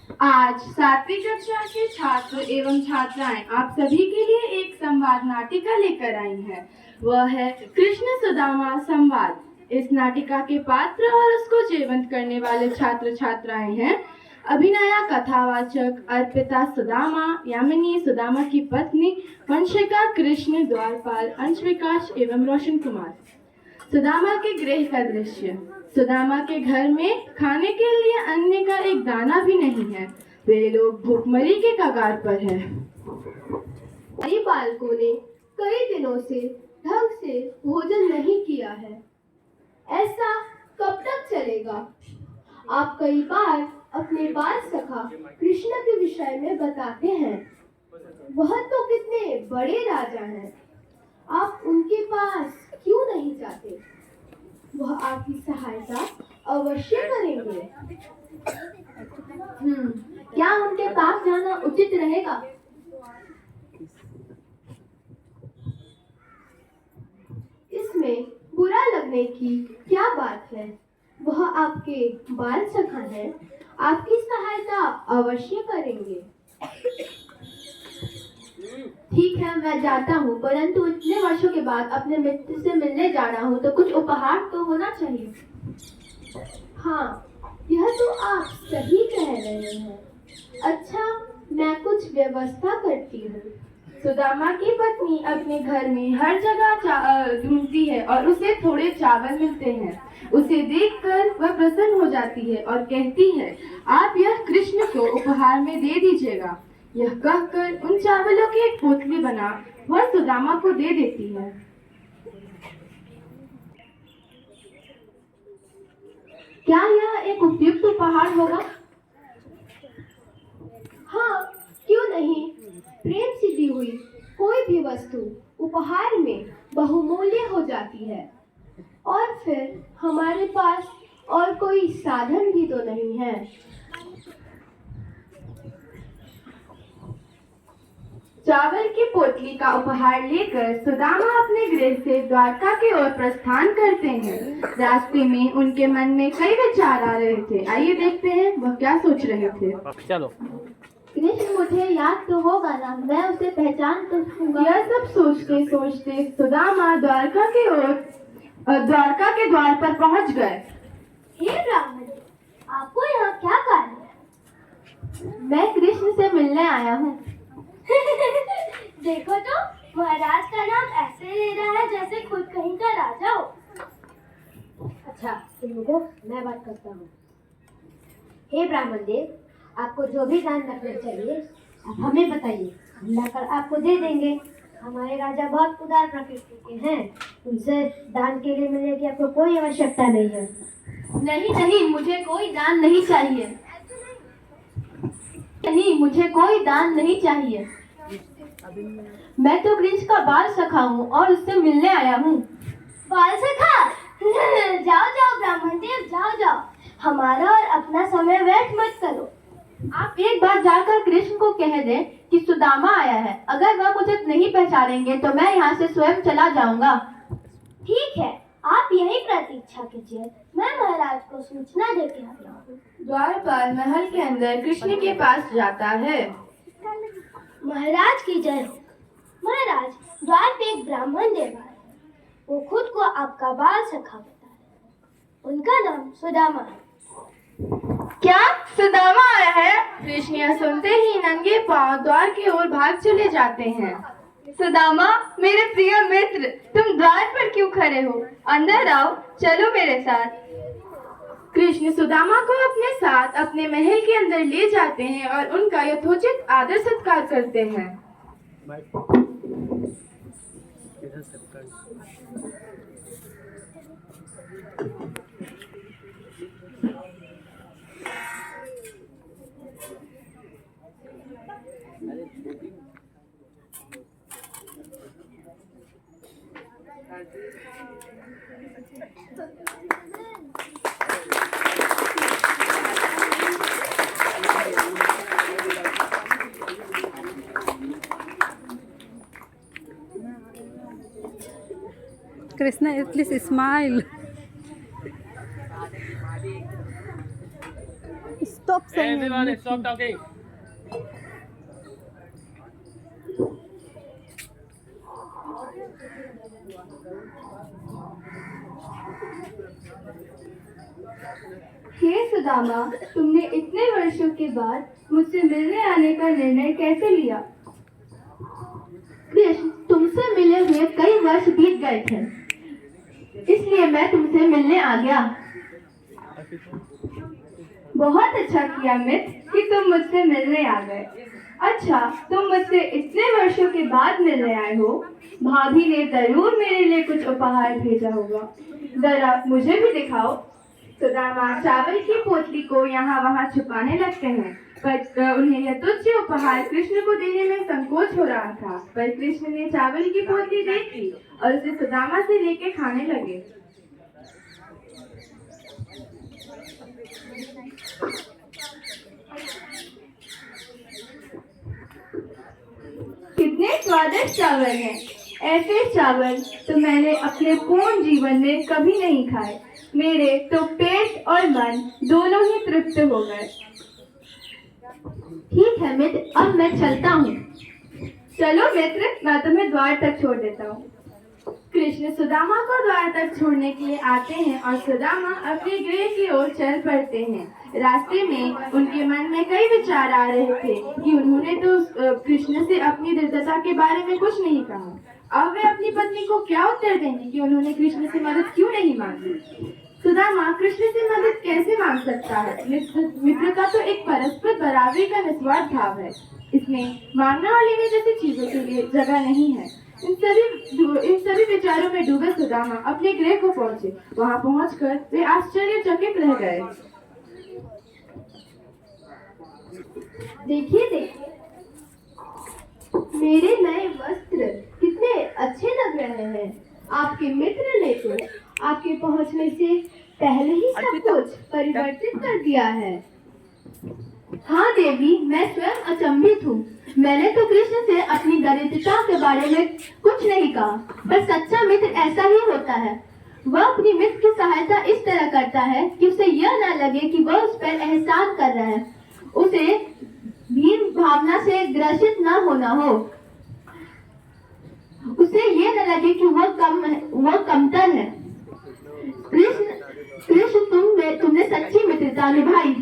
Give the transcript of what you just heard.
आज सातवीं कक्षा के छात्र एवं छात्राएं आप सभी के लिए एक संवाद नाटिका लेकर आई हैं। वह है कृष्ण सुदामा संवाद। इस नाटिका के पात्र और उसको जीवंत करने वाले छात्र छात्राएं हैं अभिनया कथावाचक अर्पिता सुदामा, यामिनी सुदामा की पत्नी, वंशिका, कृष्ण, द्वारपाल, अंश, विकास एवं रोशन कुमार। सुदामा के गृह का दृश्य। सुदामा के घर में खाने के लिए अन्न का एक दाना भी नहीं है। वे लोग भूखमरी के कगार पर है। कई बालकों ने कई दिनों से ढंग से भोजन नहीं किया है। ऐसा कब तक चलेगा? आप कई बार अपने बाल सखा कृष्ण के विषय में बताते हैं। वह तो कितने बड़े राजा हैं। आप उनके पास क्यों नहीं जाते? वह आपकी सहायता अवश्य करेंगे। क्या उनके पास जाना उचित रहेगा? इसमें बुरा लगने की क्या बात है? वह आपके बाल सखा है, आपकी सहायता अवश्य करेंगे। ठीक है, मैं जाता हूँ, परंतु इतने वर्षों के बाद अपने मित्र से मिलने जा रहा हूँ तो कुछ उपहार तो होना चाहिए। हाँ, यह तो आप सही कह रहे हैं। अच्छा, मैं कुछ व्यवस्था करती हूँ। सुदामा की पत्नी अपने घर में हर जगह ढूंढती है और उसे थोड़े चावल मिलते हैं। उसे देखकर वह प्रसन्न हो जाती है और कहती है, आप यह कृष्ण को उपहार में दे दीजिएगा। यह कहकर उन चावलों की एक पोटली बना वह सुदामा को दे देती है। क्या यह एक उपयुक्त उपहार होगा? हाँ, क्यों नहीं। प्रेम से दी हुई कोई भी वस्तु उपहार में बहुमूल्य हो जाती है। और फिर हमारे पास और कोई साधन भी तो नहीं है। चावल की पोटली का उपहार लेकर सुदामा अपने गृह से द्वारका की ओर प्रस्थान करते हैं। रास्ते में उनके मन में कई विचार आ रहे थे। आइए देखते हैं वह क्या सोच रहे थे। चलो। कृष्ण मुझे याद तो होगा ना, मैं उसे पहचान तो लूंगा। यह सब सोचते सोचते सुदामा द्वारका के द्वार पर पहुंच गए। हे ब्राह्मण, आपको यहाँ क्या कार्य है? मैं कृष्ण से मिलने आया हूँ। देखो तो, महाराज का नाम ऐसे ले रहा है जैसे खुद कहीं का राजा हो। अच्छा, तुम रुको, मैं बात करता हूँ। हे ब्राह्मण देव, आपको जो भी दान रखना चाहिए आप हमें बताइए, हम लाकर आपको दे देंगे। हमारे राजा बहुत उदार प्रकृति के हैं, उनसे दान के लिए मिलने की आपको कोई आवश्यकता नहीं है। नहीं नहीं, मुझे कोई दान नहीं चाहिए। नहीं, मुझे कोई दान नहीं चाहिए। मैं तो कृष्ण का बाल सखा हूँ और उससे मिलने आया हूँ। बाल सखा? जाओ जाओ ब्राह्मण देव, जाओ जाओ, हमारा और अपना समय व्यर्थ मत करो। आप एक बार जाकर कृष्ण को कह दें कि सुदामा आया है। अगर वह मुझे नहीं पहचानेंगे तो मैं यहाँ से स्वयं चला जाऊंगा। ठीक है, आप यही प्रतीक्षा कीजिए, मैं महाराज को सूचना देके आता हूँ। द्वारपाल महल के अंदर कृष्ण के पास जाता है। महाराज की जय हो। महाराज, द्वार पे एक ब्राह्मण देव आए। वो खुद को आपका बाल सखा बता रहे। उनका नाम सुदामा है। क्या सुदामा आया है? कृष्ण यह सुनते ही नंगे पांव द्वार की ओर भाग चले जाते हैं। सुदामा, मेरे प्रिय मित्र, तुम द्वार पर क्यों खड़े हो? अंदर आओ, चलो मेरे साथ। कृष्ण सुदामा को अपने साथ अपने महल के अंदर ले जाते हैं और उनका यथोचित आदर सत्कार करते हैं। Krishna, at least smile. Stop. Everyone, stop talking. हे सुदामा, तुमने इतने वर्षों के बाद मुझसे मिलने आने का निर्णय कैसे लिया? कृष्ण, तुमसे मिले हुए कई वर्ष बीत गए थे, इसलिए मैं तुमसे मिलने आ गया। बहुत अच्छा किया मित्र कि तुम मुझसे मिलने आ गए। अच्छा, तुम मुझसे इतने वर्षों के बाद मिलने आए हो। भाभी ने जरूर मेरे लिए कुछ उपहार भेजा होगा। जरा मुझे भी दिखाओ। सुदामा चावल की पोटली को यहाँ वहाँ छुपाने लगते हैं, पर उन्हें यह तुच्छ उपहार कृष्ण को देने में संकोच हो रहा था। पर कृष्ण ने चावल की पोटली देख ली और उसे सुदामा से लेके खाने लगे। कितने स्वादिष्ट चावल हैं। ऐसे चावल तो मैंने अपने पूर्ण जीवन में कभी नहीं खाए। मेरे तो पेट और मन दोनों ही तृप्त हो गए। ठीक है मित्र, अब मैं चलता हूँ। चलो मित्र, मैं तुम्हें द्वार तक छोड़ देता हूँ। कृष्ण सुदामा को द्वार तक छोड़ने के लिए आते हैं और सुदामा अपने गृह की ओर चल पड़ते हैं। रास्ते में उनके मन में कई विचार आ रहे थे कि उन्होंने तो कृष्ण से अपनी दृढ़ता के बारे में कुछ नहीं कहा। अब वे अपनी पत्नी को क्या उत्तर देंगे कि उन्होंने कृष्ण से मदद क्यों नहीं मांगी। सुदामा कृष्ण से मदद कैसे मांग सकता है? मित्रता तो एक परस्पर बराबरी का निस्वार्थ भाव है। इसमें मांगने और लेने जैसी चीजों के लिए जगह नहीं है। इन सभी विचारों में डूबे सुदामा अपने गृह को पहुंचे। वहां पहुंचकर वे आश्चर्यचकित रह गए। देखिए देखिए, मेरे नए वस्त्र कितने अच्छे लग रहे हैं। आपके मित्र ने तो आपके पहुंचने से पहले ही सब कुछ परिवर्तित कर दिया है। हाँ देवी, मैं स्वयं अचंभित हूँ। मैंने तो कृष्ण से अपनी दरिद्रता के बारे में कुछ नहीं कहा, पर सच्चा मित्र ऐसा ही होता है। वह अपनी मित्र की सहायता इस तरह करता है कि उसे यह न लगे कि वह उस पर एहसान कर रहा है, उसे हीन भावना से ग्रसित न होना हो, उसे ये न लगे कि वह कमतर है। कृष्ण तुमने सच्ची मित्रता निभाई।